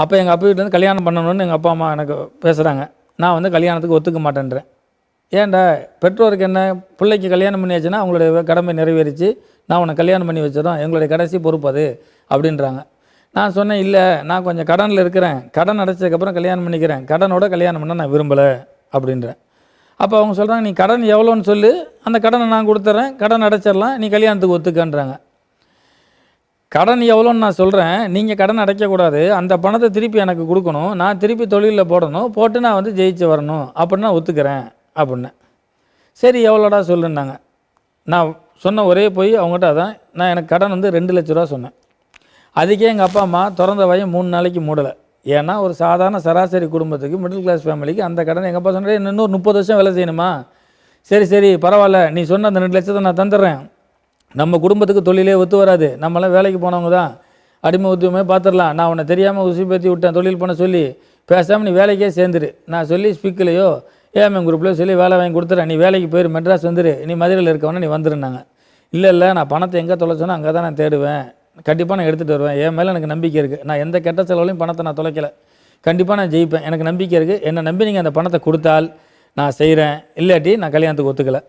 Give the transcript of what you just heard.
அப்போ எங்கள் அப்பா வீட்டிலேருந்து கல்யாணம் பண்ணணும்னு எங்கள் அப்பா அம்மா எனக்கு பேசுகிறாங்க. நான் வந்து கல்யாணத்துக்கு ஒத்துக்க மாட்டேன்றேன். ஏன்டா பெற்றோருக்கு என்ன, பிள்ளைக்கு கல்யாணம் பண்ணியாச்சுன்னா அவங்களுடைய கடமை நிறைவேறிச்சு, நான் உன்னை கல்யாணம் பண்ணி வச்சதும் எங்களுடைய கடைசி பொறுப்பு அது அப்படின்றாங்க. நான் சொன்னேன், இல்லை நான் கொஞ்சம் கடனில் இருக்கிறேன், கடன் அடைச்சதுக்கப்புறம் கல்யாணம் பண்ணிக்கிறேன், கடனோட கல்யாணம் பண்ண நான் விரும்பலை அப்படின்றேன். அப்போ அவங்க சொல்கிறாங்க, நீ கடன் எவ்வளோன்னு சொல்லு, அந்த கடனை நான் கொடுத்துட்றேன், கடன் அடைச்சிடலாம், நீ கல்யாணத்துக்கு ஒத்துக்கன்றாங்க. கடன் எவ்வளோன்னு நான் சொல்கிறேன், நீங்கள் கடன் அடைக்கக்கூடாது, அந்த பணத்தை திருப்பி எனக்கு கொடுக்கணும், நான் திருப்பி தொழிலில் போடணும், போட்டு நான் வந்து ஜெயிச்சு வரணும், அப்படின்னு நான் ஒத்துக்கிறேன் அப்படின்னேன். சரி எவ்வளோடா சொல்லுன்னாங்க. நான் சொன்ன ஒரே போய் அவங்ககிட்ட அதான், நான் எனக்கு கடன் வந்து 2 லட்ச ரூபா சொன்னேன். அதுக்கே எங்கள் அப்பா அம்மா திறந்த வாயை 3 நாளைக்கு மூடலை. ஏன்னா ஒரு சாதாரண சராசரி குடும்பத்துக்கு, மிடில் கிளாஸ் ஃபேமிலிக்கு அந்த கடன் எங்கள் அப்பா சொன்னார், இன்னும் 30 வருஷம் வேலை செய்யணுமா, சரி சரி பரவாயில்ல, நீ சொன்ன அந்த 2 லட்சத்தை நான் தந்துடுறேன், நம்ம குடும்பத்துக்கு தொழிலே ஒத்து வராது, நம்மளாம் வேலைக்கு போனவங்க தான், அடிமை உத்தியமே பார்த்துடலாம், நான் உன்னை தெரியாமல் உசி பேத்தி விட்டேன் தொழில் பண்ண சொல்லி, பேசாமல் நீ வேலைக்கே சேர்ந்துரு, நான் சொல்லி ஸ்பீக்கிலையோ ஏஎம்எம் குரூப்லையோ சொல்லி வேலை வாங்கி கொடுத்துறேன், நீ வேலைக்கு போயிரு, மெட்ராஸ் வந்துரு, நீ மதுரையில் இருக்கவொன்னே நீ வந்துருந்தாங்க. இல்லை நான் பணத்தை எங்கே தொலைச்சோன்னா அங்கே தான் நான் தேடுவேன், கண்டிப்பாக நான் எடுத்துகிட்டு வருவேன், என் மேலே எனக்கு நம்பிக்கை இருக்குது, நான் எந்த கெட்ட செலவுலையும் பணத்தை நான் தொலைக்கலை, கண்டிப்பாக நான் ஜெயிப்பேன், எனக்கு நம்பிக்கை இருக்குது, என்னை நம்பி நீங்கள் அந்த பணத்தை கொடுத்தால் நான் செய்கிறேன், இல்லாட்டி நான் கல்யாணத்துக்கு ஒத்துக்கலை.